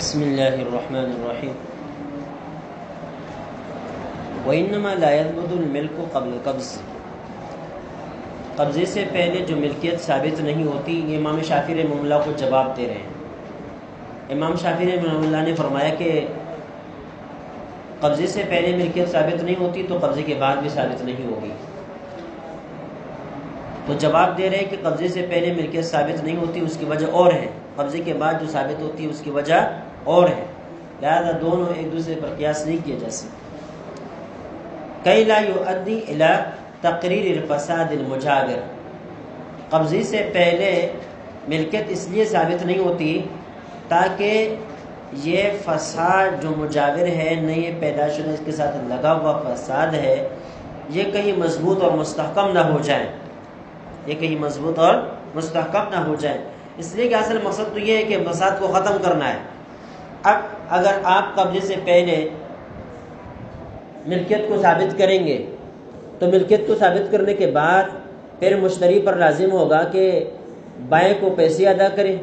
بسم اللہ الرحمن الرحیم وَإِنَّمَا لَا يَثْبُتُ الْمِلْكُ قَبْلَ الْقَبْضِ، قبضے سے پہلے جو ملکیت ثابت نہیں ہوتی، یہ امام شافعی رحمہ اللہ کو جواب دے رہے ہیں۔ امام شافعی رحمہ اللہ نے فرمایا کہ قبضے سے پہلے ملکیت ثابت نہیں ہوتی تو قبضے کے بعد بھی ثابت نہیں ہوگی۔ تو جواب دے رہے ہیں کہ قبضے سے پہلے ملکیت ثابت نہیں ہوتی، اس کی وجہ اور ہے، قبضے کے بعد جو ثابت ہوتی ہے اس کی وجہ اور ہے، لہذا دونوں ایک دوسرے پر قیاس نہیں کیے جا سکتے۔ کئی لا یؤدی الی تقریر الفساد المجاور، قبضے سے پہلے ملکیت اس لیے ثابت نہیں ہوتی تاکہ یہ فساد جو مجاور ہے، نئے پیدا شدہ اس کے ساتھ لگا ہوا فساد ہے، یہ کہیں مضبوط اور مستحکم نہ ہو جائیں، یہ کہیں مضبوط اور مستحکم نہ ہو جائیں۔ اس لیے کہ اصل مقصد تو یہ ہے کہ فساد کو ختم کرنا ہے۔ اب اگر آپ قبضے سے پہلے ملکیت کو ثابت کریں گے تو ملکیت کو ثابت کرنے کے بعد پھر مشتری پر لازم ہوگا کہ بائیں کو پیسے ادا کریں،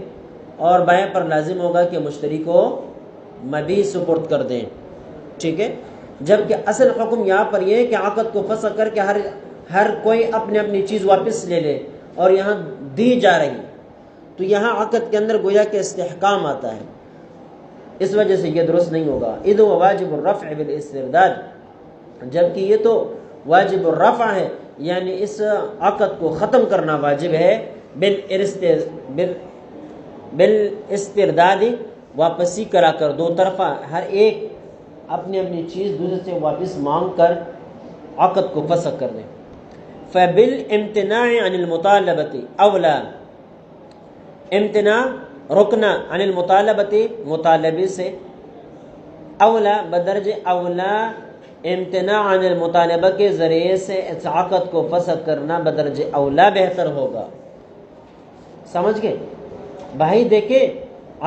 اور بائیں پر لازم ہوگا کہ مشتری کو مبیع سپرد کر دیں، ٹھیک ہے؟ جبکہ اصل حکم یہاں پر یہ ہے کہ عقد کو فسخ کر کے ہر کوئی اپنی اپنی چیز واپس لے لے، اور یہاں دی جا رہی، تو یہاں عقد کے اندر گویا کہ استحکام آتا ہے، اس وجہ سے یہ درست نہیں ہوگا۔ اذ واجب الرفع بالاسترداد، جبکہ یہ تو واجب الرفع ہے، یعنی اس عقد کو ختم کرنا واجب ہے، بالاسترداد، واپسی کرا کر، دو طرفہ ہر ایک اپنی اپنی چیز دوسرے سے واپس مانگ کر عقد کو فسخ کر دیں۔ فبالامتناع عن المطالبۃ اولا، امتناع رکنا، عن المطالبۃ مطالبے سے، اولا بدرجہ اولا امتناع عن المطالبہ کے ذریعے سے اس عقد کو فسخ کرنا بدرجہ اولا بہتر ہوگا۔ سمجھ گئے بھائی؟ دیکھیں،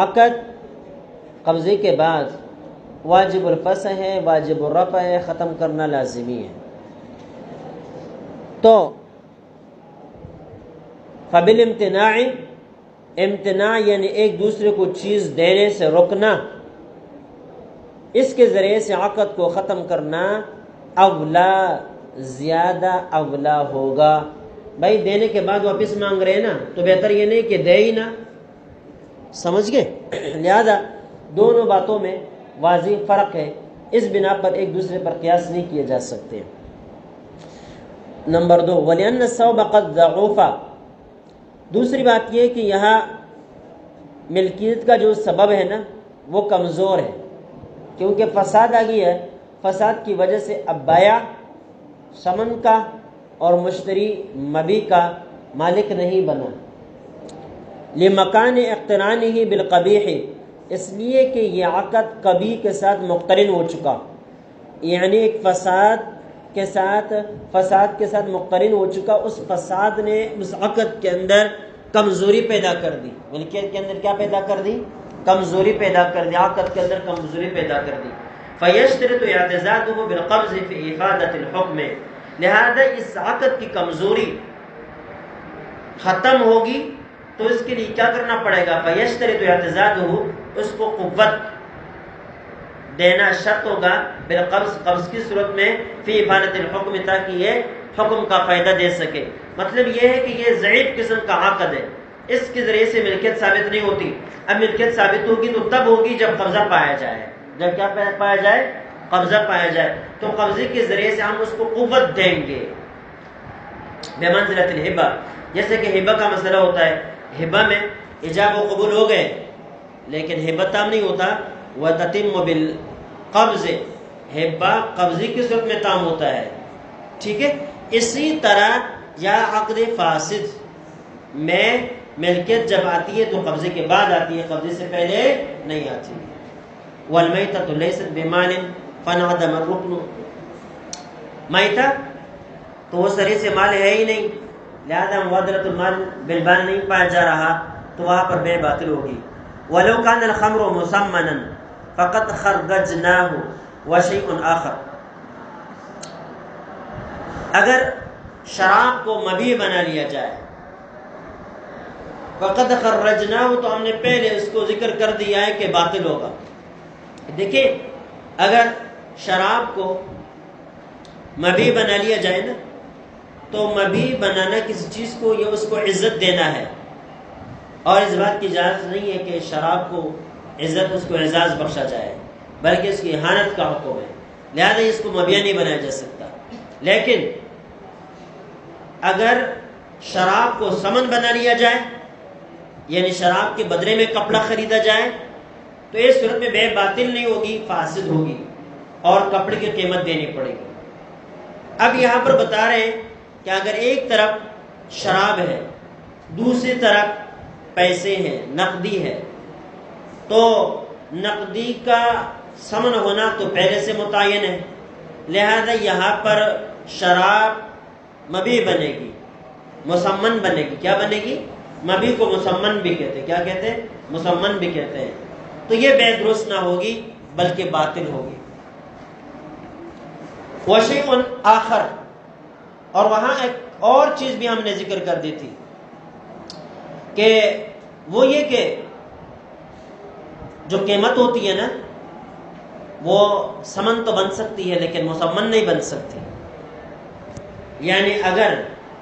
عقد قبضے کے بعد واجب الفسخ ہے، واجب الرفع ہے، ختم کرنا لازمی ہے۔ تو فبالامتناع، امتناع یعنی ایک دوسرے کو چیز دینے سے روکنا، اس کے ذریعے سے عقد کو ختم کرنا اولا، زیادہ اولا ہوگا۔ بھائی دینے کے بعد واپس مانگ رہے ہیں نا، تو بہتر یہ نہیں کہ دے ہی نہ، سمجھ گئے؟ لہذا دونوں باتوں میں واضح فرق ہے، اس بنا پر ایک دوسرے پر قیاس نہیں کیے جا سکتے۔ نمبر 2، وَلِأَنَّ الثَّوْبَ قَدْ ضَعُفَ، دوسری بات یہ کہ یہاں ملکیت کا جو سبب ہے نا وہ کمزور ہے، کیونکہ فساد آ گئی ہے، فساد کی وجہ سے اب بائع ثمن کا اور مشتری مبیع کا مالک نہیں بنا، لمکان اقترانہ بالقبیح، اس لیے کہ یہ عقد قبیح کے ساتھ مقترن ہو چکا، یعنی ایک فساد کے ساتھ مقترن ہو چکا، اس فساد نے اس عقد کے اندر کمزوری پیدا کر دی، ملکیت کے اندر کیا پیدا کر دی؟ کمزوری پیدا کر دی، عقد کے اندر کمزوری پیدا کر دی۔ فَيَشْتَرِطُ اعْتِزَازُهُ بِالْقَبْضِ فِي إِفَادَةِ الْحُكْمِ، لہذا اس عقد کی کمزوری ختم ہوگی تو اس کے لیے کیا کرنا پڑے گا؟ فَيَشْتَرِطُ اعْتِزَازُهُ، اس کو قوت دینا شرط ہوگا، بالقبض، قبض کی صورت میں، فی افادۃ الحکم، تاکہ یہ حکم کا فائدہ دے سکے۔ مطلب یہ ہے کہ یہ ضعیف قسم کا عقد ہے، اس کے ذریعے سے ملکیت ثابت نہیں ہوتی۔ اب ملکیت ثابت ہوگی تو تب ہوگی جب قبضہ پایا جائے، جب کیا پایا جائے؟ قبضہ پایا جائے، تو قبضے کے ذریعے سے ہم اس کو قوت دیں گے، بمنزلۃ الہبہ، جیسے کہ ہبہ کا مسئلہ ہوتا ہے، ہبہ میں ایجاب و قبول ہو گئے لیکن ہبہ تام نہیں ہوتا، وَتَتِمُّ بِالْقَبْضِ، ہبہ قبضی کی صورت میں تام ہوتا ہے، ٹھیک ہے؟ اسی طرح یا عقد فاسد میں ملکیت جب آتی ہے تو قبضے کے بعد آتی ہے، قبضے سے پہلے نہیں آتی۔ وَالْمَيْتَةُ لَيْسَتْ بِمَالٍ فَانْعَدَمَ الرُّكْنُ، میتہ تو وہ سرے سے مال ہے ہی نہیں، لہذا مبادلۃ المال بالمال نہیں پایا جا رہا، تو وہاں پر بے باطل ہوگی۔ وَلَوْ كَانَ الْخَمْرُ مُسَمَّنًا فَقَدْ خَرَّجْنَاهُ وَشَيْءٌ آخر، اگر شراب کو مبیع بنا لیا جائے فقد خرجناه، تو ہم نے پہلے اس کو ذکر کر دیا ہے کہ باطل ہوگا۔ دیکھیں اگر شراب کو مبیح بنا لیا جائے نا، تو مبیح بنانا کسی چیز کو یہ اس کو عزت دینا ہے، اور اس بات کی اجازت نہیں ہے کہ شراب کو عزت اس کو اعزاز بخشا جائے، بلکہ اس کی اہانت کا حکم ہے، لہذا اس کو مبیح نہیں بنایا جا سکتا۔ لیکن اگر شراب کو ثمن بنا لیا جائے، یعنی شراب کے بدلے میں کپڑا خریدا جائے، تو اس صورت میں بے باطل نہیں ہوگی، فاسد ہوگی، اور کپڑے کی قیمت دینی پڑے گی۔ اب یہاں پر بتا رہے ہیں کہ اگر ایک طرف شراب ہے، دوسری طرف پیسے ہیں، نقدی ہے، تو نقدی کا ثمن ہونا تو پہلے سے متعین ہے، لہذا یہاں پر شراب مبیح بنے گی، مسمن بنے گی۔ کیا بنے گی؟ مبیح کو مسمن بھی کہتے ہیں۔ کیا کہتے ہیں؟ مسمن بھی کہتے ہیں۔ تو یہ بے درست نہ ہوگی بلکہ باطل ہوگی۔ وشیء آخر، اور وہاں ایک اور چیز بھی ہم نے ذکر کر دی تھی کہ وہ یہ کہ جو قیمت ہوتی ہے نا، وہ ثمن تو بن سکتی ہے لیکن مسمن نہیں بن سکتی۔ یعنی اگر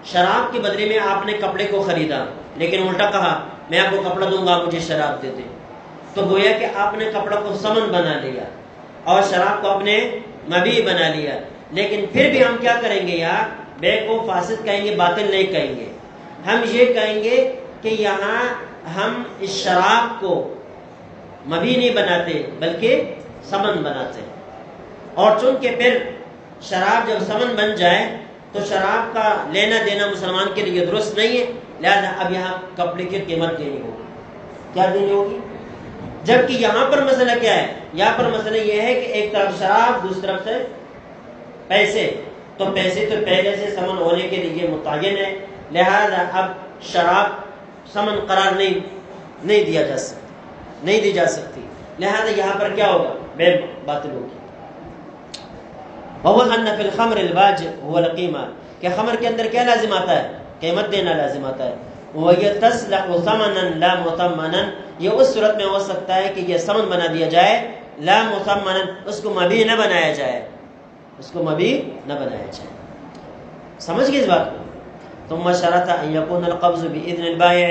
شراب کے بدلے میں آپ نے کپڑے کو خریدا لیکن الٹا کہا میں آپ کو کپڑا دوں گا، آپ مجھے شراب دے دیں، تو گویا کہ آپ نے کپڑا کو ثمن بنا لیا اور شراب کو آپ نے مبیح بنا لیا۔ لیکن پھر بھی ہم کیا کریں گے؟ یار بے کو فاسد کہیں گے، باطل نہیں کہیں گے، ہم یہ کہیں گے کہ یہاں ہم اس شراب کو مبیح نہیں بناتے بلکہ ثمن بناتے ہیں۔ اور چونکہ پھر شراب جب ثمن بن جائے تو شراب کا لینا دینا مسلمان کے لیے درست نہیں ہے، لہذا اب یہاں کپڑے کی قیمت دینی ہوگی۔ کیا دینی ہوگی؟ جبکہ یہاں پر مسئلہ کیا ہے؟ یہاں پر مسئلہ یہ ہے کہ ایک طرف شراب، دوسری طرف سے پیسے، تو پیسے تو پہلے سے ثمن ہونے کے لیے متعین ہے، لہذا اب شراب ثمن قرار نہیں دیا جا سکتا، نہیں دی جا سکتی، لہذا یہاں پر کیا ہوگا؟ بے باطل ہوگی۔ وَهُوَ أَنَّ فِي الْخَمْرِ الْوَاجِبُ هُوَ الْقِيمَةُ، کہ خمر کے اندر کیا لازم آتا ہے؟ قیمت دینا لازم آتا ہے۔ وَهِيَ تَصْلَحُ ثَمَنًا لَا مُثَمَّنًا، یہ اس صورت میں ہو سکتا ہے کہ یہ ثمن بنا دیا جائے، لا مثمنا، اس کو مبیح نہ بنایا جائے، اس کو مبیح نہ بنایا جائے۔ سمجھ گئے اس بات کو؟ ثم شرط ان يكون القبض باذن البائع،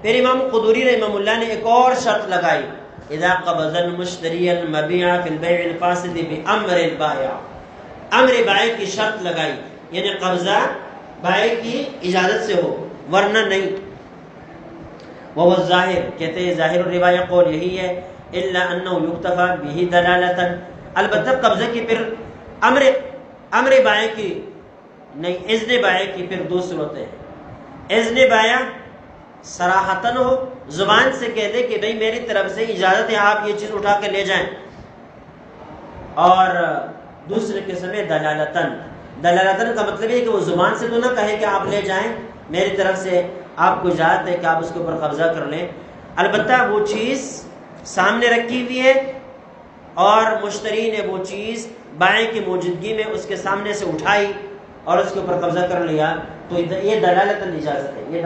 پھر امام قدوری رحمہ اللہ نے ایک اور شرط لگائی، اذا قبض المشتری المبيع في البيع الفاسد بامر البائع، امر بائع کی شرط لگائی، یعنی قبضہ بائع کی اجازت سے ہو ورنہ نہیں۔ وہ ظاہر، کہتے ہیں ظاہر الروایہ قول یہی ہے، الا انه يكتفى به دلالة، البتہ قبضہ کی پھر امر بائع کی نہیں، اذن بائع کی پھر دو صورتیں ہیں۔ اذن بائع صراحتاً ہو، زبان سے کہہ دے کہ بھئی میری طرف سے اجازت ہے، آپ یہ چیز اٹھا کے لے جائیں، اور دوسرے قسم ہے دلالتاً۔ دلالتاً کا مطلب ہے کہ وہ زبان سے تو نہ کہے کہ آپ لے جائیں، میری طرف سے آپ کو اجازت ہے کہ آپ اس کے اوپر قبضہ کر لیں، البتہ وہ چیز سامنے رکھی ہوئی ہے اور مشتری نے وہ چیز بائیں کی موجودگی میں اس کے سامنے سے اٹھائی اور اس کے اوپر قبضہ کر لیا، تو یہ دلالتاً اجازت ہے، یہ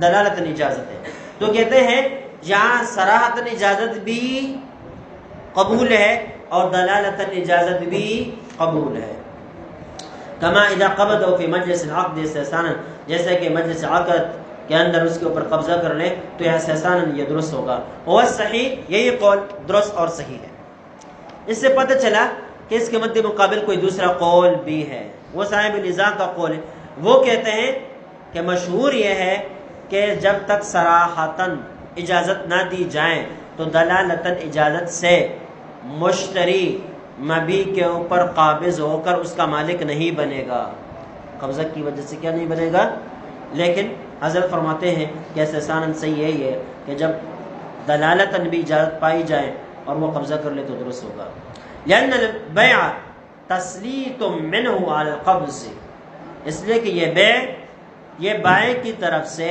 دلالتاً اجازت ہے۔ تو کہتے ہیں یہاں صراحتاً اجازت بھی قبول ہے اور دلالتاً اجازت بھی قبول ہے۔ کما اذا قبضوا فی مجلس العقد استحسانا، جیسے کہ مجلس عقد کے اندر اس کے اوپر قبضہ کر لے تو یہ استحسانا یہ درست ہوگا۔ وہ صحیح، یہی قول درست اور صحیح ہے۔ اس سے پتہ چلا کہ اس کے مد مقابل کوئی دوسرا قول بھی ہے، وہ صاحب النزاع کا قول ہے۔ وہ کہتے ہیں کہ مشہور یہ ہے کہ جب تک صراحتاً اجازت نہ دی جائے تو دلالتاً اجازت سے مشتری مبیح کے اوپر قابض ہو کر اس کا مالک نہیں بنے گا، قبضہ کی وجہ سے کیا نہیں بنے گا۔ لیکن حضرت فرماتے ہیں کہ استحساناً صحیح یہی ہے کہ جب دلالتاً بھی اجازت پائی جائے اور وہ قبضہ کر لے تو درست ہوگا۔ لأن البيع تسلیط منہ علی القبض، اس لیے کہ یہ بائع کی طرف سے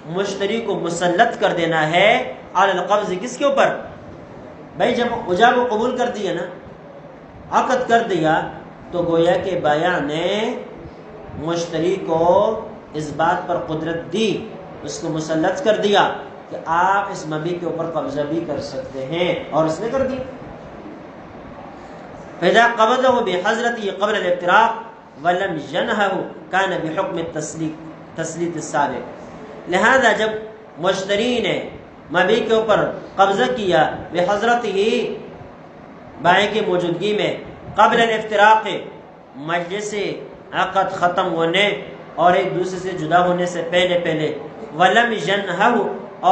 مشتری کو مسلط کر دینا ہے علی القبض، کس کے اوپر؟ بھائی جب اجاب و قبول کر دیا نا، عقد کر دیا، تو گویا کہ بائع نے مشتری کو اس بات پر قدرت دی اس کو مسلط کر دیا کہ آپ اس مبی کے اوپر قبضہ بھی کر سکتے ہیں، اور اس نے کر دیا۔ فإذا قبضه بحضرته قبل الافتراق ولم ينهه كان بحكم التسلیط السابق۔ لہذا جب مشتری نے مبی کے اوپر قبضہ کیا بحضرت ہی بائیں کی موجودگی میں قبل الافتراق مجلس عقد ختم ہونے اور ایک دوسرے سے جدا ہونے سے پہلے ولم ينهه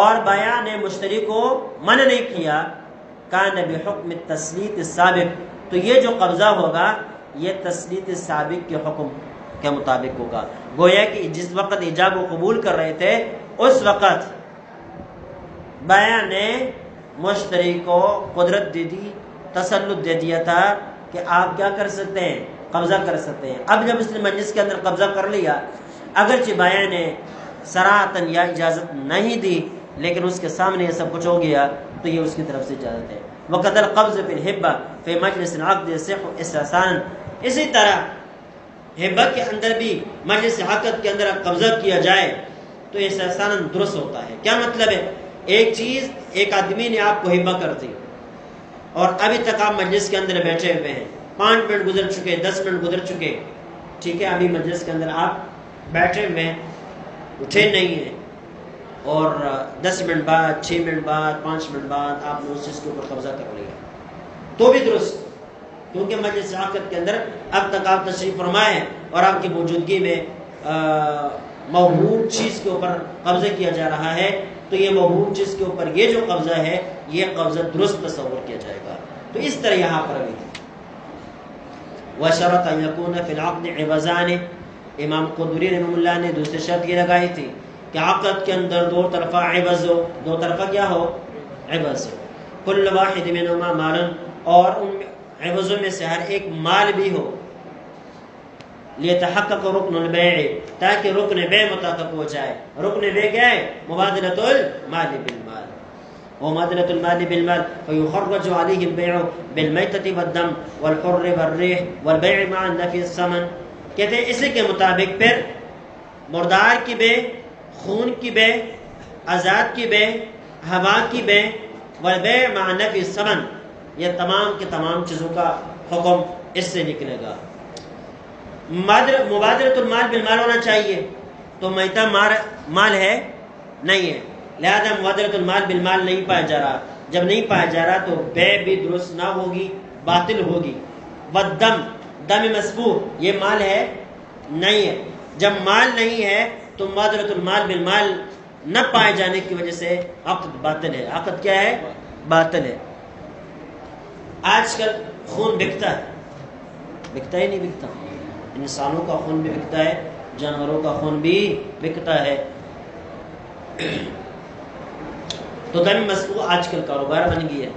اور بائع نے مشتری کو منع نہیں کیا کان بحکم التسلیط السابق تو یہ جو قبضہ ہوگا یہ تسلیط سابق کے حکم کے مطابق ہوگا۔ گویا کہ جس وقت ایجاب و قبول کر رہے تھے اس وقت بائع نے مشتری کو قدرت دے دی، تسلط دے دیا تھا کہ آپ کیا کر سکتے ہیں، قبضہ کر سکتے ہیں۔ اب جب اس نے مجلس کے اندر قبضہ کر لیا، اگرچہ بائع نے صراحتاً یا اجازت نہیں دی لیکن اس کے سامنے یہ سب کچھ ہو گیا تو یہ اس کی طرف سے اجازت ہے۔ وقت القبض فی الحبہ فی مجلس العقد یصح استحسانا، اسی طرح حبہ کے اندر بھی مجلس عقد کے اندر قبضہ کیا جائے تو استحسانا درست ہوتا ہے۔ کیا مطلب ہے؟ ایک چیز ایک آدمی نے آپ کو حبہ کر دی اور ابھی تک آپ مجلس کے اندر بیٹھے ہوئے ہیں، 5 منٹ گزر چکے، 10 منٹ گزر چکے، ٹھیک ہے، ابھی مجلس کے اندر آپ بیٹھے ہوئے ہیں، اٹھے نہیں ہیں، اور 10 منٹ بعد، 6 منٹ بعد، 5 منٹ بعد آپ نے اس چیز کے اوپر قبضہ کر لیا تو بھی درست، کیونکہ مجلس عقد کے اندر اب تک آپ تشریف فرمائے ہیں اور آپ کی موجودگی میں موہوم چیز کے اوپر قبضہ کیا جا رہا ہے تو یہ موہوم چیز کے اوپر یہ جو قبضہ ہے یہ قبضہ درست تصور کیا جائے گا۔ تو اس طرح یہاں پر بھی وَشَرَطَ أَن يَكُونَ فِي الْعَقْدِ عِوَضَانِ، امام قدوری رحمہ اللہ نے دوسری شرط یہ لگائی تھی کہ عقد کے اندر دو طرفہ عوض ہو، دو طرفہ کیا ہو، عوض ہو، کل واحد منہما مال، اور ان عوضوں میں سے ہر ایک مال بھی ہو، لیتحقق رکن البیع، تاکہ رکن بیع متحقق ہو جائے۔ رکن بیع کیا ہے؟ مبادلۃ المال بالمال، ومبادلۃ المال بالمال فیخرج علیہ البیع بالمیتۃ والدم والحر والریح والبیع مع نفی الثمن، کہتے ہیں اسی کے مطابق پھر مردار کی بے، خون کی بے، آزاد کی بے، ہوا کی بے، والبیع مع نفی الثمن، یہ تمام کے تمام چیزوں کا حکم اس سے نکلے گا۔ مبادلۃ المال بالمال ہونا چاہیے، تو میتہ مال ہے نہیں ہے، لہذا مبادلۃ المال بالمال نہیں پایا جا رہا، جب نہیں پایا جا رہا تو بیع بھی درست نہ ہوگی، باطل ہوگی۔ والدم، دم مسفوح، یہ مال ہے نہیں ہے، جب مال نہیں ہے تو مبادلۃ المال بالمال نہ پائے جانے کی وجہ سے عقد باطل ہے۔ عقد کیا ہے؟ باطل ہے۔ آج کل خون بکتا ہے، بکتا ہی نہیں بکتا، انسانوں کا خون بھی بکتا ہے، جانوروں کا خون بھی بکتا ہے۔ تو دم مسفوح آج کل کاروبار بن گیا ہے،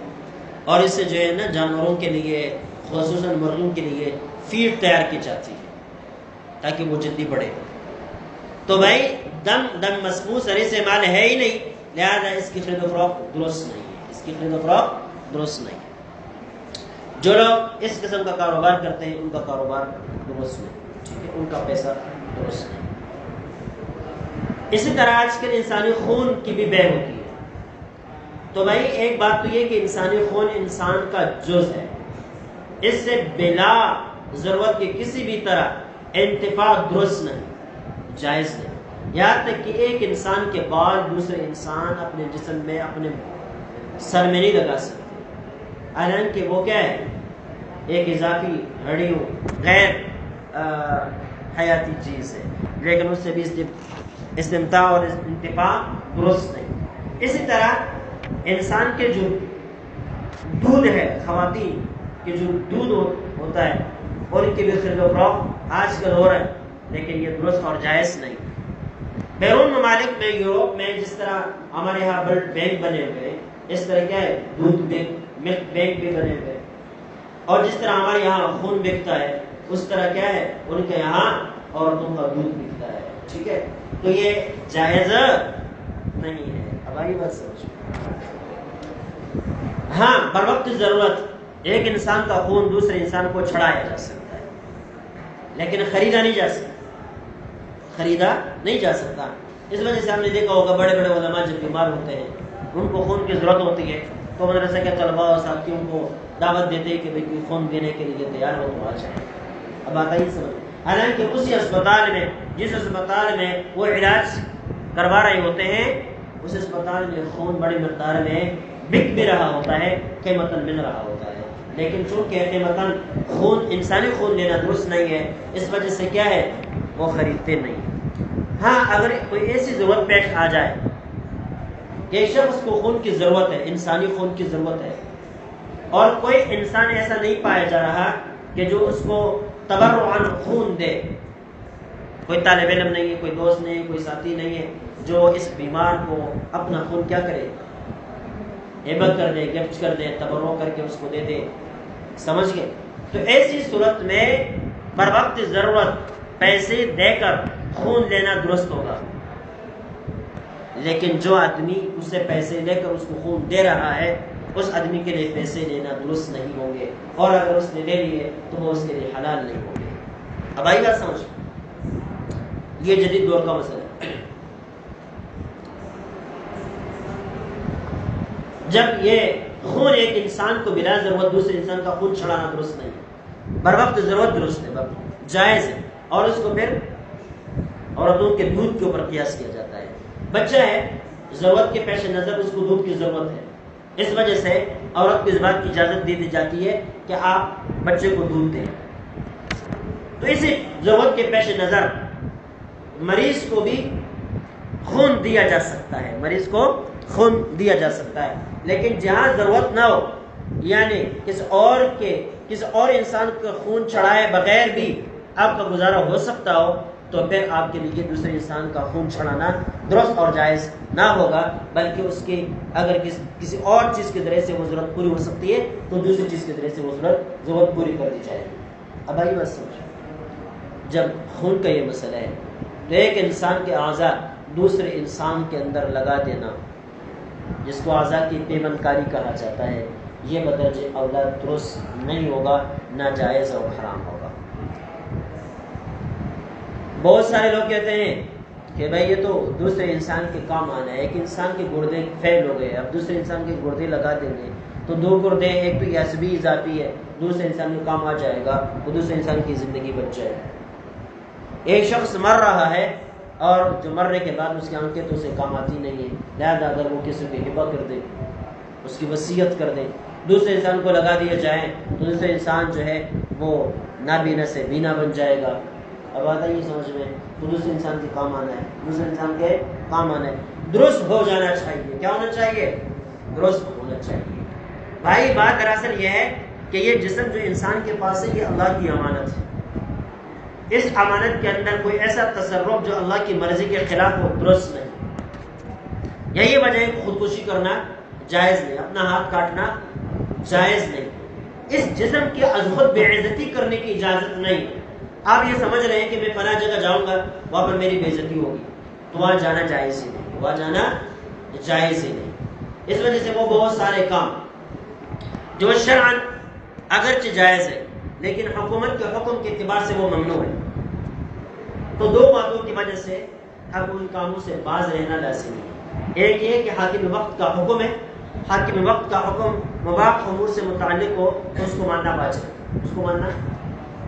اور اس سے جو ہے نا جانوروں کے لیے، خصوصاً مرغوں کے لیے فیڈ تیار کی جاتی ہے تاکہ وہ جلدی بڑھے۔ تو بھائی دم مسفوح سرے سے مال ہے ہی نہیں، لہذا اس کی خرید و فروخت درست نہیں ہے، اس کی خرید و فروخت درست نہیں ہے۔ جو لوگ اس قسم کا کاروبار کرتے ہیں ان کا کاروبار درست نہیں، ٹھیک ہے، ان کا پیسہ درست نہیں۔ اسی طرح آج کل انسانی خون کی بھی بیع ہوتی ہے، تو بھائی ایک بات تو یہ کہ انسانی خون انسان کا جز ہے، اس سے بلا ضرورت کے کسی بھی طرح انتفاع درست نہیں، جائز نہیں، یہاں تک کہ ایک انسان کے بال دوسرے انسان اپنے جسم میں، اپنے سر میں نہیں لگا سکتے، حالانکہ وہ کیا ہے؟ ایک اضافی ہڈیوں غیر حیاتی چیز ہے، لیکن اس سے بھی استمتاع اور انتفاع درست نہیں۔ اسی طرح انسان کے جو دودھ ہے، خواتین کے جو دودھ ہوتا ہے، اور ان کے بھی خرید و فروخت آج کل ہو رہا ہے، لیکن یہ درست اور جائز نہیں۔ بیرون ممالک میں، یوروپ میں جس طرح ہمارے یہاں بلڈ بینک بنے ہوئے، اس طرح کیا ہے؟ دودھ بینک، ملک بینک بھی بنے ہوئے، اور جس طرح ہمارے یہاں خون بکتا ہے اس طرح کیا ہے؟ ان کے یہاں عورتوں کا دودھ بکتا ہے، ٹھیک ہے، تو یہ جائز نہیں ہے۔ اب آئی بات سمجھ؟ ہاں، بر وقت ضرورت ایک انسان کا خون دوسرے انسان کو چھڑایا جا سکتا ہے، لیکن خریدا نہیں جا سکتا، خریدا نہیں جا سکتا۔ اس وجہ سے ہم نے دیکھا ہوگا بڑے بڑے علماء جب بیمار ہوتے ہیں ان کو خون کی ضرورت ہوتی ہے تو مدرسہ کے طلباء اور ساتھیوں کو دعوت دیتے ہیں کہ بھئی کوئی خون دینے کے لیے تیار ہو تو آ جائے. اب آتا ہی سمجھ. حالانکہ اسی اسپتال میں جس اسپتال میں وہ علاج کروا رہے ہوتے ہیں اس اسپتال میں خون بڑی مقدار میں بک بھی رہا ہوتا ہے، قیمتاً مل رہا ہوتا ہے، لیکن چونکہ قیمتاً خون انسانی خون لینا درست نہیں ہے اس وجہ سے کیا ہے وہ خریدتے نہیں. ہاں اگر کوئی ایسی ضرورت پیش آ جائے کہ ایک شخص کو خون کی ضرورت ہے، انسانی خون کی ضرورت ہے، اور کوئی انسان ایسا نہیں پایا جا رہا کہ جو اس کو تبرعاً خون دے، کوئی طالب علم نہیں ہے، کوئی دوست نہیں ہے، کوئی ساتھی نہیں ہے جو اس بیمار کو اپنا خون کیا کرے، ہبت کر دے، گفٹ کر دے، تبرع کر کے اس کو دے دے. سمجھ گئے؟ تو ایسی صورت میں بر وقت ضرورت پیسے دے کر خون لینا درست ہوگا، لیکن جو آدمی اس سے پیسے لے کر اس کو خون دے رہا ہے اس آدمی کے لیے پیسے لینا درست نہیں ہوں گے، اور اگر اس نے لے لیے تو وہ اس کے لیے حلال نہیں ہوں گے. اب آئی بات سمجھ؟ یہ جدید دور کا مسئلہ ہے. جب یہ خون ایک انسان کو بلا ضرورت دوسرے انسان کا خون چھڑانا درست نہیں، بر وقت ضرورت درست ہے، جائز ہے، اور اس کو پھر عورتوں کے دودھ کے اوپر قیاس کیا جاتا ہے. بچہ ہے، ضرورت کے پیش نظر اس کو دودھ کی ضرورت ہے، اس وجہ سے عورت کو اس بات کی اجازت دے دی جاتی ہے کہ آپ بچے کو دودھ دیں. تو اسی ضرورت کے پیش نظر مریض کو بھی خون دیا جا سکتا ہے، مریض کو خون دیا جا سکتا ہے، لیکن جہاں ضرورت نہ ہو، یعنی کسی اور انسان کا خون چڑھائے بغیر بھی آپ کا گزارا ہو سکتا ہو تو پھر آپ کے لیے دوسرے انسان کا خون چھڑانا درست اور جائز نہ ہوگا، بلکہ اس کی اگر کسی اور چیز کے ذریعے سے وہ ضرورت پوری ہو سکتی ہے تو دوسری چیز کے ذریعے سے وہ ضرورت پوری کر دی جائے گی. اب آئیے بس سمجھ، جب خون کا یہ مسئلہ ہے تو ایک انسان کے اعضاء دوسرے انسان کے اندر لگا دینا، جس کو اعضاء کی پیوند کاری کہا جاتا ہے، یہ بدرجہ اولا درست نہیں ہوگا، ناجائز اور حرام ہوگا. بہت سارے لوگ کہتے ہیں کہ بھائی یہ تو دوسرے انسان کے کام آنا ہے، ایک انسان کے گردے فیل ہو گئے، اب دوسرے انسان کے گردے لگا دیں گے تو دو گردے، ایک تو عصبی اضافی ہے، دوسرے انسان کے کام آ جائے گا، وہ دوسرے انسان کی زندگی بچ جائے گی. ایک شخص مر رہا ہے اور جو مرنے کے بعد اس کی آنکھیں تو اسے کام آتی نہیں ہے، لہذا اگر وہ کسی کو ہبہ کر دے، اس کی وصیت کر دے، دوسرے انسان کو لگا دیا جائے تو دوسرے انسان جو ہے وہ نابینا سے بینا بن جائے گا. اب آتا ہی سمجھ میں، تو دوسرے انسان کے کام آنا ہے، دوسرے انسان کے کام آنا ہے. درست ہو جانا چاہیے. کیا ہونا چاہیے؟ درست ہونا چاہیے. بھائی بات دراصل یہ ہے کہ یہ جسم جو انسان کے پاس ہے یہ اللہ کی امانت ہے. اس امانت کے اندر کوئی ایسا تصرف جو اللہ کی مرضی کے خلاف ہو درست نہیں. یہی وجہ ہے کہ خودکشی کرنا جائز نہیں، اپنا ہاتھ کاٹنا جائز نہیں. اس جسم کی از خود بے عزتی کرنے کی اجازت نہیں. آپ یہ سمجھ رہے ہیں کہ میں فلاں جگہ جاؤں گا وہاں پر میری بے عزتی ہوگی تو وہاں جانا جائز ہی نہیں، وہاں جانا جائز ہی نہیں. اس وجہ سے وہ بہت سارے کام جو شرعاً اگرچہ جائز ہے لیکن حکومت کے حکم کے اعتبار سے وہ ممنوع ہے، تو دو باتوں کی وجہ سے ہم ان کاموں سے باز رہنا لازمی ہے. ایک یہ کہ حاکم وقت کا حکم ہے، حاکم وقت کا حکم مباح امور سے متعلق ہو تو اس کو ماننا واجب ہے، اس کو ماننا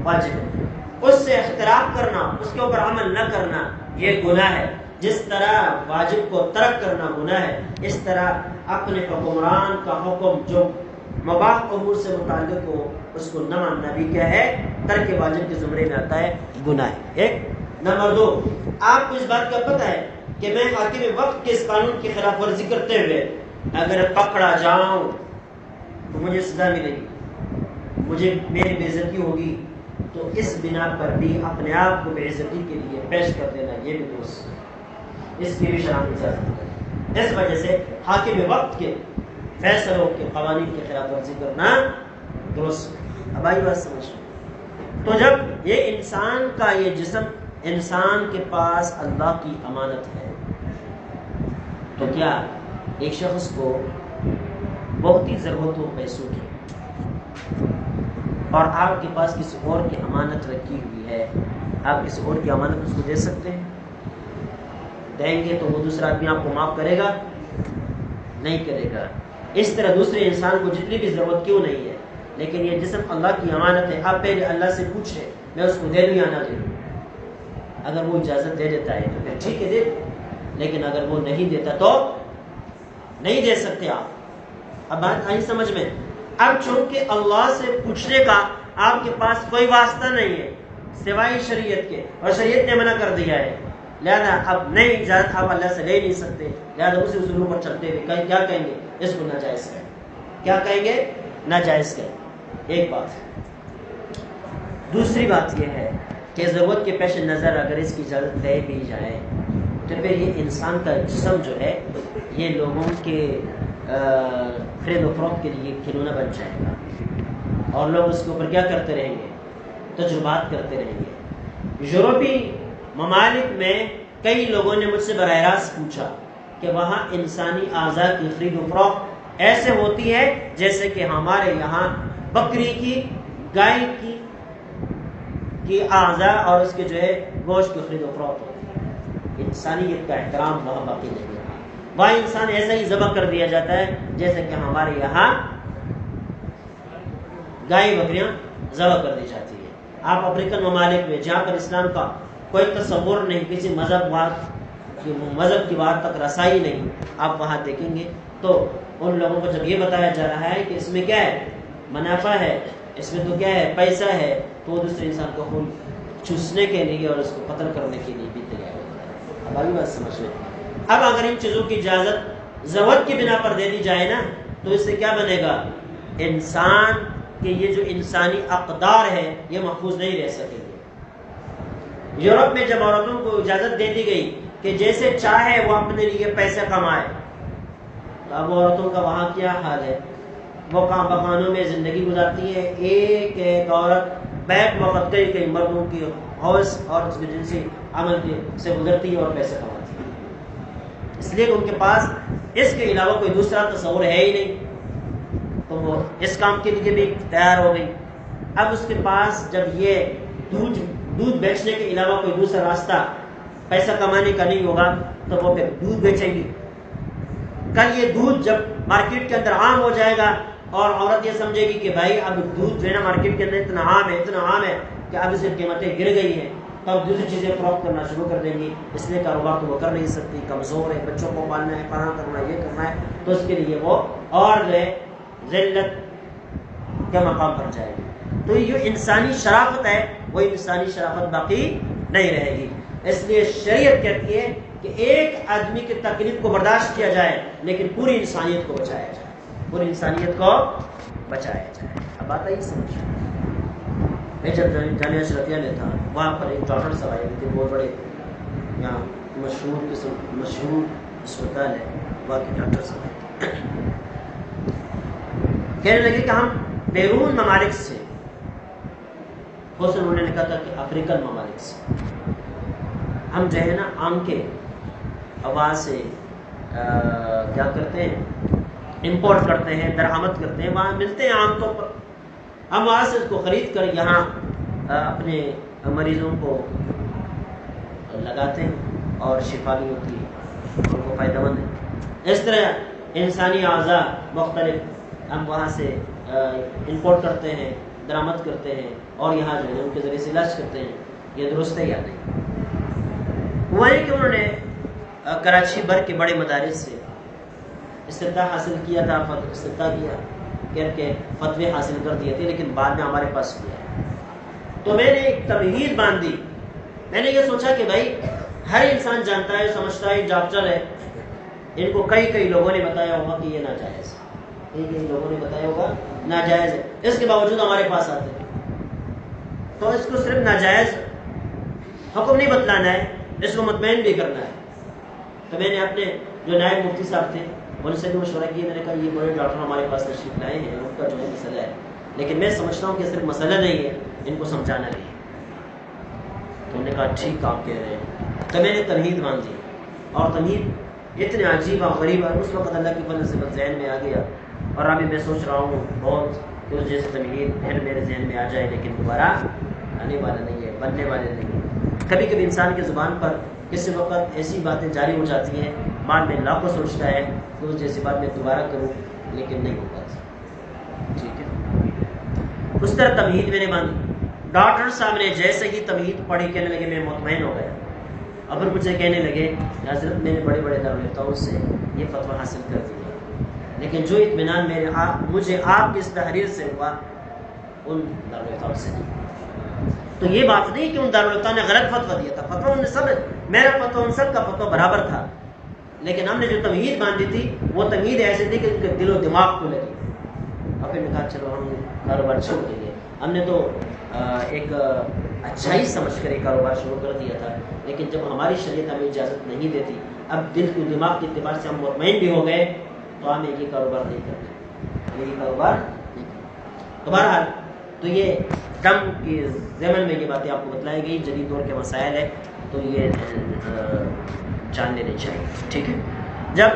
واجب ہے. اس سے اختلاف کرنا، اس کے اوپر عمل نہ کرنا یہ گناہ ہے. جس طرح واجب کو ترک کرنا گناہ ہے، اس طرح اپنے حکمران کا حکم جو مباح امور سے متعلق ہو اس کو نہ ماننا بھی کیا ہے؟ ترک واجب کے زمرے میں آتا ہے، گناہ ہے. ایک. نمبر دو، آپ کو اس بات کا پتہ ہے کہ میں حاکم وقت کے اس قانون کی خلاف ورزی کرتے ہوئے اگر پکڑا جاؤں تو مجھے سزا ملے گی، مجھے میری بے عزتی ہوگی، تو اس بنا پر بھی اپنے آپ کو بے عزتی کے لیے پیش کر دینا یہ بھی درست ہے. اس کی بھی شرح اجازت ہے. اس وجہ سے حاکم وقت کے فیصلوں کے قوانین کی خلاف ورزی کرنا درست ہے. اب آئی بات سمجھ. تو جب یہ انسان کا یہ جسم انسان کے پاس اللہ کی امانت ہے تو کیا ایک شخص کو بہت ہی ضرورت ہو پیسوں کی اور آپ کے پاس کسی اور کی امانت رکھی ہوئی ہے، آپ کسی اور کی امانت اس کو دے سکتے ہیں؟ دیں گے تو وہ دوسرا آدمی آپ کو معاف کرے گا؟ نہیں کرے گا۔ اس طرح دوسرے انسان کو جتنی بھی ضرورت کیوں نہیں ہے، لیکن یہ جسم اللہ کی امانت ہے، آپ پہلے اللہ سے پوچھیں میں اس کو دے دوں یا نہ دے دوں۔ اگر وہ اجازت دے دیتا ہے تو پھر ٹھیک ہے دے دو، لیکن اگر وہ نہیں دیتا تو نہیں دے سکتے آپ۔ اب بات آئی سمجھ میں؟ اب چونکہ اللہ سے پوچھنے کا آپ کے پاس کوئی واسطہ نہیں ہے سوائے شریعت کے، اور شریعت نے منع کر دیا ہے، لہذا اب نئی اجازت آپ اللہ سے لے نہیں سکتے، لہذا اسی اصولوں پر چلتے ہوئے کیا کہیں گے؟ اس کو ناجائز کہیں۔ کیا کہیں گے؟ ناجائز کہیں۔ ایک بات۔ دوسری بات یہ ہے کہ ضرورت کے پیش نظر اگر اس کی اجازت دے بھی جائے تو پھر یہ انسان کا جسم جو ہے یہ لوگوں کے خرید و فروخت کے لیے کھلونا بن جائے گا، اور لوگ اس کے اوپر کیا کرتے رہیں گے؟ تجربات کرتے رہیں گے۔ یورپی ممالک میں کئی لوگوں نے مجھ سے براہ راست پوچھا کہ وہاں انسانی اعضاء کی خرید و فروخت ایسے ہوتی ہے جیسے کہ ہمارے یہاں بکری کی، گائے کی اعضاء اور اس کے جو ہے گوشت کی خرید و فروخت ہوتی ہے۔ انسانیت کا احترام وہاں باقی نہیں ہے، وہاں انسان ایسا ہی ذبح کر دیا جاتا ہے جیسے کہ ہمارے یہاں گائے بکریاں ذبح کر دی جاتی ہے۔ آپ افریقن ممالک میں جہاں پر اسلام کا کوئی تصور نہیں، کسی مذہب کی بات تک رسائی نہیں، آپ وہاں دیکھیں گے تو ان لوگوں کو جب یہ بتایا جا رہا ہے کہ اس میں کیا ہے؟ منافع ہے، اس میں تو کیا ہے؟ پیسہ ہے، تو وہ دوسرے انسان کو خون چوسنے کے لیے اور اس کو قتل کرنے کے لیے بھی تیار ہوتا ہے۔ اب آگے بات سمجھ لیں۔ اب اگر ان چیزوں کی اجازت ضرورت کی بنا پر دے دی جائے نا تو اس سے کیا بنے گا؟ انسان کے یہ جو انسانی اقدار ہے یہ محفوظ نہیں رہ سکیں گے۔ یورپ میں جب عورتوں کو اجازت دے دی گئی کہ جیسے چاہے وہ اپنے لیے پیسہ کمائے، تو اب عورتوں کا وہاں کیا حال ہے؟ وہ بخانوں میں زندگی گزارتی ہے، ایک ایک عورت بیک وقت کئی مردوں کی حوث اور اس کے جنسی عمل سے گزرتی ہے اور پیسہ کماتی ہے، اس لیے کہ ان کے پاس اس کے علاوہ کوئی دوسرا تصور ہے ہی نہیں، تو وہ اس کام کے لیے بھی تیار ہو گئی۔ اب اس کے پاس جب یہ دودھ بیچنے کے علاوہ کوئی دوسرا راستہ پیسہ کمانے کا نہیں ہوگا تو وہ پھر دودھ بیچیں گی۔ کل یہ دودھ جب مارکیٹ کے اندر عام ہو جائے گا اور عورت یہ سمجھے گی کہ بھائی اب دودھ لینا مارکیٹ کے اندر اتنا عام ہے کہ اب اس کی قیمتیں گر گئی ہیں، تو اب دوسری چیزیں فروخت کرنا شروع کر دیں گی، اس لیے کاروبار تو وہ کر نہیں سکتی، کمزور ہے، بچوں کو پالنا ہے، پڑھا کرنا ہے، یہ کرنا ہے، تو اس کے لیے وہ اور ذلت کے مقام پر جائے گی۔ تو یہ جو انسانی شرافت ہے وہ انسانی شرافت باقی نہیں رہے گی۔ اس لیے شریعت کہتی ہے کہ ایک آدمی کی تکلیف کو برداشت کیا جائے لیکن پوری انسانیت کو بچایا جائے، پوری انسانیت کو بچایا جائے۔ اب بات آئی سمجھ میں؟ جب جامعہ اشرفیہ میں تھا وہاں پر ایک ڈاکٹر صاحب آئے تھے، بہت بڑے یہاں مشہور اسپتال ہے، وہاں کے ڈاکٹر صاحب کہنے لگے کہ ہم بیرون ممالک سے، خصوصاً انہوں نے کہا تھا کہ افریقن ممالک سے ہم جو ہے نا آم کے آواز سے کیا کرتے ہیں؟ امپورٹ کرتے ہیں، درآمد کرتے ہیں، وہاں ملتے ہیں عام طور پر، ہم وہاں سے اس کو خرید کر یہاں اپنے مریضوں کو لگاتے ہیں اور شفا بھی ہوتی ہے، ان کو فائدہ مند ہے۔ اس طرح انسانی اعضاء مختلف ہم وہاں سے امپورٹ کرتے ہیں، درآمد کرتے ہیں اور یہاں جو ہے ان کے ذریعے سے علاج کرتے ہیں۔ یہ درست ہے یا نہیں؟ ہوا ہے کہ انہوں نے کراچی بھر کے بڑے مدارس سے استفتاء حاصل کیا تھا، استفتاء کیا کر کے فتوے حاصل کر دیے تھے، لیکن بعد میں ہمارے پاس کیا ہے تو میں نے ایک تمہید باندھی۔ میں نے یہ سوچا کہ بھائی ہر انسان جانتا ہے، سمجھتا ہے، جابچل ہے، ان کو کئی لوگوں نے بتایا ہوگا کہ یہ ناجائز ہے، کئی لوگوں نے بتایا ہوگا ناجائز ہے، اس کے باوجود ہمارے پاس آتے ہیں، تو اس کو صرف ناجائز حکم نہیں بتلانا ہے، اس کو مطمئن بھی کرنا ہے۔ تو میں نے اپنے جو نائب مفتی صاحب تھے ان سے بھی مشورہ کیا، میں نے کہا یہ بڑے ڈاکٹر ہمارے پاس تشریف لائے ہیں، ان کا جو ہے مسئلہ ہے، لیکن میں سمجھتا ہوں کہ صرف مسئلہ نہیں ہے، ان کو سمجھانا نہیں ہے۔ تو انہوں نے کہا ٹھیک آپ کہہ رہے ہیں، تو میں نے تمہید باندھی، اور تمہید اتنے عجیب اور غریب ہے، اس وقت اللہ کی فضل سے بس ذہن میں آ گیا، اور ابھی میں سوچ رہا ہوں بہت کہ اس جیسے تمہید پھر میرے ذہن میں آ جائے، لیکن دوبارہ آنے والا نہیں ہے، بننے والے نہیں ہے۔ کبھی کبھی انسان کی زبان پر کسی وقت ایسی باتیں جاری ہو جاتی ہیں، مان میں لاکھوں سوچتا ہے کہ اس جیسی بات میں دوبارہ کروں، لیکن نہیں ہو پاتی، ٹھیک ہے۔ اس طرح تمہید میں نے باندھی۔ ڈاکٹر صاحب نے جیسے ہی تمہید پڑھی کہنے لگے میں مطمئن ہو گیا، اب مجھے کہنے لگے حضرت میں نے بڑے بڑے دارالفتاؤں سے یہ فتویٰ حاصل کر دیا، لیکن جو اطمینان مجھے آپ کی اس تحریر سے ہوا ان دارالفتاؤں سے نہیں۔ تو یہ بات نہیں کہ ان دارالفتاؤں نے غلط فتویٰ دیا تھا، فتویٰ ان نے سب، میرا فتویٰ ان سب کا فتویٰ برابر تھا، لیکن ہم نے جو تمہید باندھی تھی وہ تمہید ایسی تھی کہ ان کے دل و دماغ کو لگی۔ اور پھر نے کہا چلو ہم کاروبار چھوڑ دیں گے۔ ہم نے تو ایک اچھائی سمجھ کر ایک کاروبار شروع کر دیا تھا، لیکن جب ہماری شریعت ہمیں اجازت نہیں دیتی، اب دل و دماغ کے اعتبار سے ہم مطمئن بھی ہو گئے تو ہمیں یہ کاروبار نہیں کرنا، یہ کاروبار نہیں کرنا۔ تو بہرحال تو یہ دم کے ضمن میں یہ باتیں آپ کو بتلائی گئی، جدید دور کے مسائل ہے تو یہ جان لینے چاہیے، ٹھیک ہے۔ جب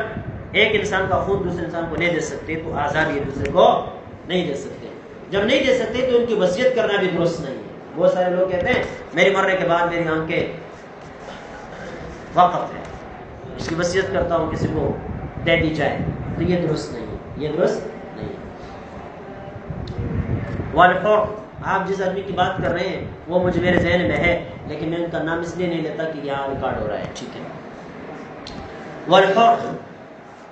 ایک انسان کا خون دوسرے انسان کو نہیں دے سکتے تو آزاد یہ دوسرے کو نہیں دے سکتے، جب نہیں دے سکتے تو ان کی وصیت کرنا بھی درست نہیں ہے۔ بہت سارے لوگ کہتے ہیں میری مرنے کے بعد میری آنکھیں وقف ہے، اس کی وصیت کرتا ہوں کسی کو دے دی جائے، تو یہ درست نہیں ہے، یہ درست نہیں ہے۔ والفور، آپ جس آدمی کی بات کر رہے ہیں وہ مجھے میرے ذہن میں ہے، لیکن میں ان کا نام اس لیے نہیں لیتا کہ یہاں ریکارڈ ہو رہا ہے، ٹھیک ہے۔ والفور،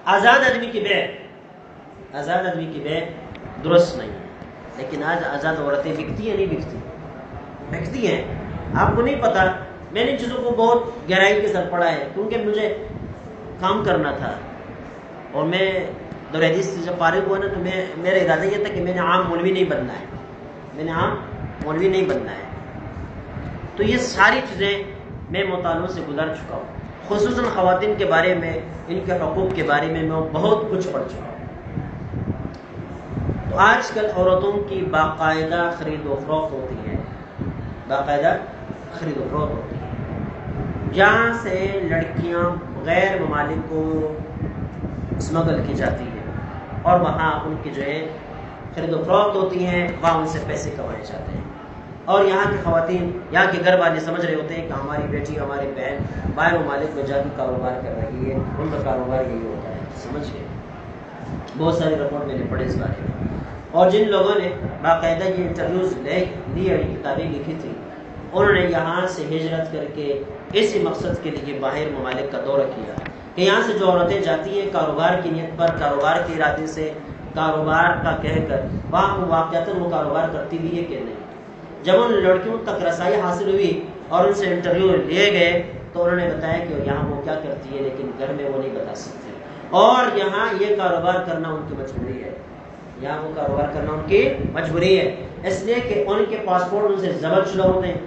آزاد آدمی کی بیع، آزاد آدمی کی بیع درست نہیں ہے، لیکن آج آزاد عورتیں بکتی ہیں نہیں بکتی؟ بکتی ہیں۔ آپ کو نہیں پتا، میں نے چیزوں کو بہت گہرائی کے ساتھ پڑھا ہے، کیونکہ مجھے کام کرنا تھا اور میں دور حدیث سے جب فارغ ہوا نا تو میرا ارادہ یہ تھا کہ میں نے عام مولوی نہیں بننا ہے، میں نے عام مولوی نہیں بننا ہے۔ تو یہ ساری چیزیں میں مطالعوں سے گزر چکا ہوں، خصوصاً خواتین کے بارے میں، ان کے حقوق کے بارے میں بہت کچھ پڑھ چکا ہوں۔ تو آج کل عورتوں کی باقاعدہ خرید و فروخت ہوتی ہے، باقاعدہ خرید و فروخت ہوتی ہے، جہاں سے لڑکیاں غیر ممالک کو اسمگل کی جاتی ہے اور وہاں ان کی جو ہے خرید و فروخت ہوتی ہیں، وہاں ان سے پیسے کمائے جاتے ہیں، اور یہاں کی خواتین، یہاں کے گھر والے سمجھ رہے ہوتے ہیں کہ ہماری بیٹی، ہماری بہن باہر ممالک میں جا کے کاروبار کر رہی ہے، ان کا کاروبار یہی ہوتا ہے، سمجھ گئے۔ بہت سارے رپورٹ میں نے پڑھے اس بارے میں، اور جن لوگوں نے باقاعدہ یہ انٹرویوز لی اور کتابیں لکھی تھی، انہوں نے یہاں سے ہجرت کر کے اسی مقصد کے لیے باہر ممالک کا دورہ کیا کہ یہاں سے جو عورتیں جاتی ہیں کاروبار کی نیت پر، کاروبار کے ارادے سے، کاروبار کا کہہ کر، وہاں واقعتاً وہ کاروبار کرتی بھی ہے کہ نہیں۔ جب ان لڑکیوں تک رسائی حاصل ہوئی اور ان سے انٹرویو لیے گئے تو انہوں نے بتایا کہ یہاں وہ کیا کرتی ہے، لیکن گھر میں وہ نہیں بتا سکتے، اور یہاں یہ کاروبار کرنا ان کی مجبوری ہے، یہاں وہ کاروبار کرنا ان کی مجبوری ہے، اس لیے کہ ان کے پاسپورٹ ان سے ضبط شدہ ہوتے ہیں،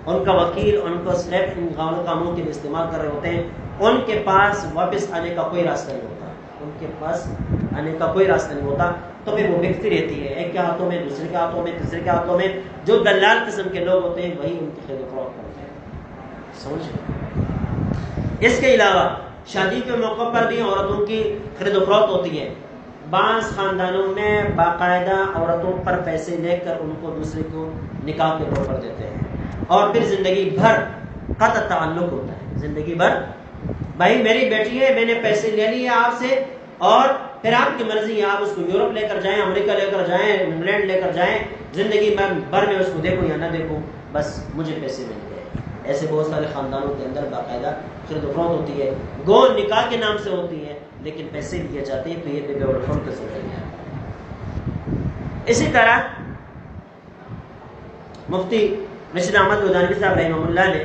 ان کا وکیل ان کو سلیکٹ ان کاموں کے لیے استعمال کر رہے ہوتے ہیں، ان کے پاس واپس آنے کا کوئی راستہ نہیں ہوتا، ان کے پاس آنے کا کوئی راستہ نہیں ہوتا، تو پھر وہ بکتی رہتی ہے، ایک کے ہاتھوں میں، دوسرے کے ہاتھوں میں، تیسرے کے ہاتھوں میں، جو دلال قسم کے لوگ ہوتے ہیں وہی ان کی خرید و فروخت کرتے ہیں، سمجھ۔ اس کے علاوہ شادی کے موقع پر بھی عورتوں کی خرید و فروخت ہوتی ہے، بعض خاندانوں میں باقاعدہ عورتوں پر پیسے لے کر ان کو دوسرے کو نکاح کے طور پر دیتے ہیں، اور پھر زندگی بھر قطع تعلق ہوتا ہے، زندگی بھر بھائی میری بیٹی ہے، میں نے پیسے لے لیے آپ سے، اور پھر آپ کی مرضی ہے، آپ اس کو یورپ لے کر جائیں، امریکہ لے کر جائیں، انگلینڈ لے کر جائیں، زندگی بھر میں اس کو دیکھوں یا نہ دیکھوں، بس مجھے پیسے مل گئے۔ ایسے بہت سارے خاندانوں کے اندر باقاعدہ خرید و فروخت ہوتی ہے، گو نکاح کے نام سے ہوتی ہے، لیکن پیسے لیے جاتے ہیں، تو یہ بیع و فروخت کے ذریعے ہے۔ اسی طرح مفتی رشید احمد گودانوی صاحب رحمہ اللہ نے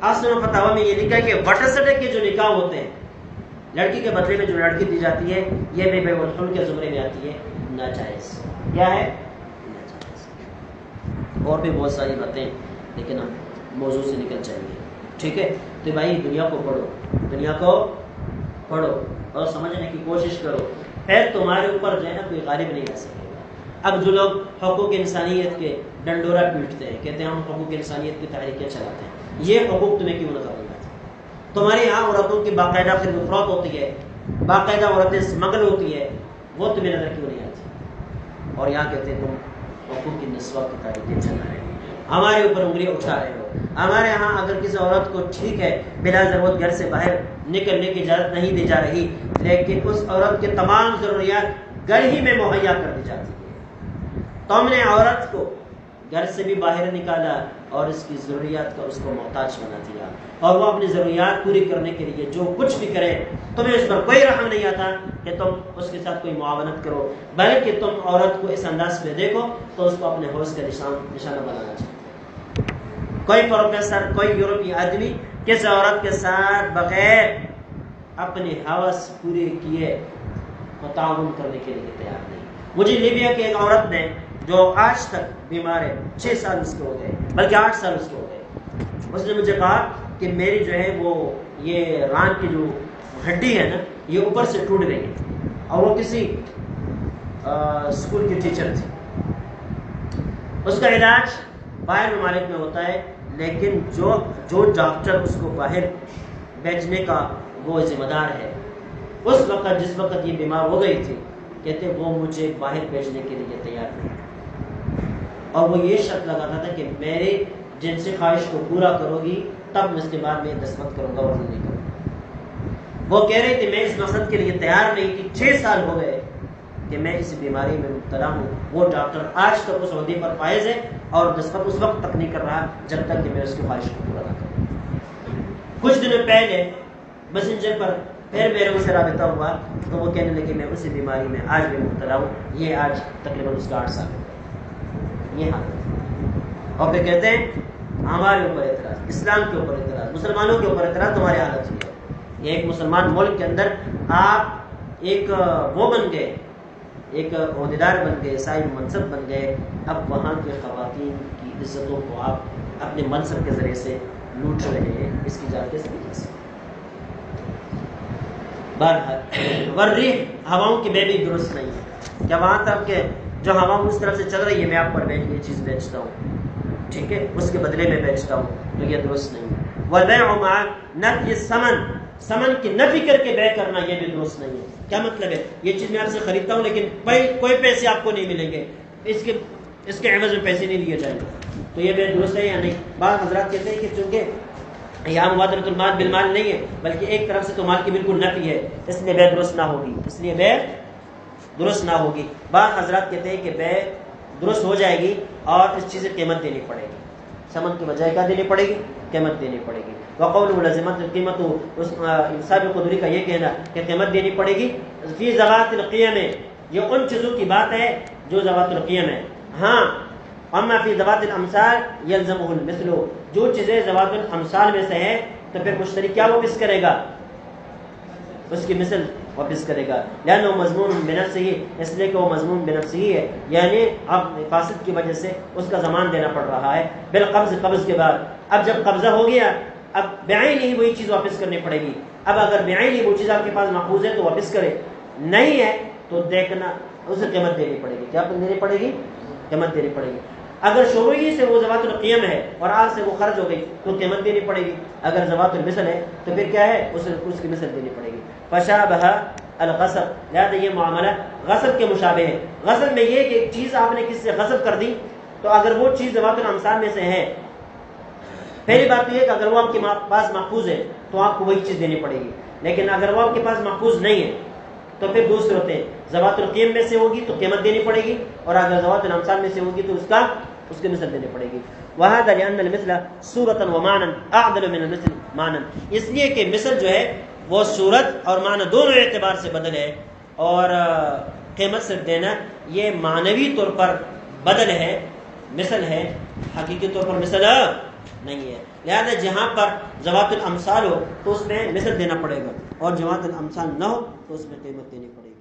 آسن فتاوی میں یہ لکھا کہ وٹر سٹے کے جو نکاح ہوتے ہیں، لڑکی کے بدلے میں جو لڑکی دی جاتی ہے، یہ بھی بیع و فروخت کے زمرے میں آتی ہے، ناجائز۔ کیا ہے؟ ناجائز۔ اور بھی بہت ساری باتیں، لیکن ہم موضوع سے نکل جائیں گے، ٹھیک ہے۔ تو بھائی دنیا کو پڑھو، دنیا کو پڑھو اور سمجھنے کی کوشش کرو، پھر تمہارے اوپر جو ہے نا کوئی غالب نہیں آ سکے گا۔ اب جو لوگ حقوق انسانیت کے ڈنڈورا پیٹتے ہیں، کہتے ہیں ہم حقوق انسانیت کی تحریکیں چلاتے ہیں، یہ حقوق تمہیں کیوں نہ قبول آتے؟ تمہارے یہاں عورتوں کی باقاعدہ خرید و فروخت ہوتی ہے، باقاعدہ عورتیں اسمگل ہوتی ہے، وہ تمہیں نظر کیوں نہیں آتی؟ اور یہاں کہتے ہیں تم حقوق کی نسواں کی تحریکیں چلا رہے ہیں۔ ہمارے اوپر انگلی اٹھا رہے ہو. ہمارے ہاں اگر کسی عورت کو ٹھیک ہے بلا ضرورت گھر سے باہر نکلنے کی اجازت نہیں دی جا رہی، لیکن اس عورت کے تمام ضروریات گھر ہی میں مہیا کر دی جاتی ہے. تو ہم نے عورت کو گھر سے بھی باہر نکالا اور اس کی ضروریات کا اس کو محتاج بنا دیا، اور وہ اپنی ضروریات پوری کرنے کے لیے جو کچھ بھی کرے تمہیں اس پر کوئی رحم نہیں آتا کہ تم اس کے ساتھ کوئی معاونت کرو، بلکہ تم عورت کو اس انداز پہ دیکھو تو اس کو اپنے حوض کا نشانہ بنانا چاہیے. کوئی پروفیسر، کوئی یورپی آدمی کس عورت کے ساتھ بغیر اپنی حوث پوری کیے تو تعاون کرنے کے لیے تیار نہیں. مجھے لیبیا کی ایک عورت نے جو آج تک بیمار ہے، 6 سال اس کے ہو گئے، بلکہ 8 سال اس کے ہو گئے، اس نے مجھے کہا کہ میری جو ہے وہ یہ ران کی جو ہڈی ہے نا یہ اوپر سے ٹوٹ گئی ہے، اور وہ کسی اسکول کی ٹیچر تھی. اس کا علاج باہر ممالک میں ہوتا ہے، لیکن جو ڈاکٹر اس کو باہر بھیجنے کا وہ ذمہ دار ہے، اس وقت جس وقت یہ بیمار ہو گئی تھی کہتے وہ مجھے باہر بھیجنے کے لیے تیار نہیں، اور وہ یہ شرط لگاتا تھا کہ میرے جنسی خواہش کو پورا کرو گی تب اس کے بعد میں دستخط کروں گا ورنہ نہیں کروں گا. وہ کہہ رہی تھی میں اس مقصد کے لیے تیار نہیں تھی، 6 سال ہو گئے کہ میں اس بیماری میں مبتلا ہوں. وہ ڈاکٹر آج تک اس عہدے پر فائز ہے اور دستخط اس وقت تک نہیں کر رہا جب تک کہ میں اس کی خواہش کو پورا نہ کروں. کچھ دنوں پہلے میسنجر پر پھر میرے ان سے رابطہ ہوا تو وہ کہنے لگے میں اسی بیماری میں آج بھی مبتلا ہوں. یہ آج تقریباً اس کا 8 سال ہو گئے. یہ حالت، اور پھر کہتے ہیں ہمارے اوپر اعتراض، اسلام کے اوپر اعتراض، مسلمانوں کے اوپر اعتراض. تمہاری حالت یہ ہے. یہ ایک مسلمان ملک کے اندر آپ ایک وہ بن گئے، ایک عہدیدار بن گئے، صاحب منصب بن گئے، اب وہاں کے خواتین کی عزتوں کو آپ اپنے منصب کے ذریعے سے لوٹ رہے ہیں. اس کی جان کیسے کی جا سکتی؟ بہرحال ورریح، ہواؤں کی بے بھی درست نہیں ہے. کیا وہاں تک کہ جو ہوا اس طرف سے چل رہی ہے میں آپ پر یہ چیز بیچتا ہوں، ٹھیک ہے، اس کے بدلے میں بیچتا ہوں، تو یہ درست نہیں ہے. والبيع مع نفي الثمن، ثمن کی نفی کر کے بے کرنا یہ بھی درست نہیں ہے. کیا مطلب ہے؟ یہ چیز میں آپ سے خریدتا ہوں لیکن کوئی پیسے آپ کو نہیں ملیں گے، اس کے عوض میں پیسے نہیں لیے جائیں گے، تو یہ بے درست ہے یا نہیں؟ بعض حضرات کہتے ہیں کہ چونکہ یہاں مبادرۃ المال بالمال نہیں ہے بلکہ ایک طرف سے تو مال کی بالکل نفی ہے، اس لیے بے درست نہ ہوگی، اس لیے بے درست نہ ہوگی. بعض حضرات کہتے ہیں کہ بے درست ہو جائے گی اور اس چیز کی قیمت دینی پڑے گی، ثمن کی بجائے کیا دینی پڑے گی؟ قیمت دینی پڑے گی. وقول ملزمت قیمت، صاحب قدری کا یہ کہنا کہ قیمت دینی پڑے گی. فی ذوات القیم، یہ ان چیزوں کی بات ہے جو ذوات القیم ہے. ہاں اما فی ذوات الامثال یلزمہ المثل، جو چیزیں ذوات الامثال میں سے ہے تو پھر مشتری کیا واپس کرے گا؟ اس کی مثل واپس کرے گا. لأنه مضمون بنفسه، اس لیے کہ وہ مضمون بنفسه ہے، یعنی اب فاسد کی وجہ سے اس کا زمان دینا پڑ رہا ہے. بالقبض، قبض کے بعد اب جب قبضہ ہو گیا اب بعین ہی وہی چیز واپس کرنی پڑے گی. اب اگر بعین ہی وہ چیز آپ کے پاس محفوظ ہے تو واپس کرے، نہیں ہے تو دیکھنا اسے قیمت دینی پڑے گی. کیا دینی پڑے گی؟ قیمت دینی پڑے گی. اگر شروعی سے وہ ذوات القیم ہے اور آج سے وہ خرچ ہو گئی تو قیمت دینی پڑے گی. اگر ذوات المثل ہے تو پھر کیا ہے؟ اس کی مثل دینی پڑے گی. فشابہ الغصب، لہذا یہ معاملہ غصب کے مشابہ ہے. غصب میں یہ کہ ایک چیز آپ نے کسی سے غصب کر دی تو اگر وہ چیز ذوات الامثال میں سے ہے، پہلی بات تو یہ کہ اگر وہ آپ کے پاس محفوظ ہے تو آپ کو وہی چیز دینی پڑے گی، لیکن اگر وہ آپ کے پاس محفوظ نہیں ہے تو پھر دوسرے ہوتے ہیں. ذوات القیم میں سے ہوگی تو قیمت دینی پڑے گی، اور اگر ذوات الامثال میں سے ہوگی تو اس کی مثل دینی پڑے گی. وهذا لأن المثل صورة ومعنى أعدل من المثل معنى، اس لیے کہ مثل جو ہے وہ صورت اور معنی دونوں اعتبار سے بدل ہے، اور قیمت سے دینا یہ معنوی طور پر بدل ہے، مثل ہے، حقیقی طور پر مثل نہیں ہے. لہذا جہاں پر ذوات الامثال ہو تو اس میں مثل دینا پڑے گا، اور ذوات الامثال نہ ہو تو اس میں قیمت دینی پڑے گی.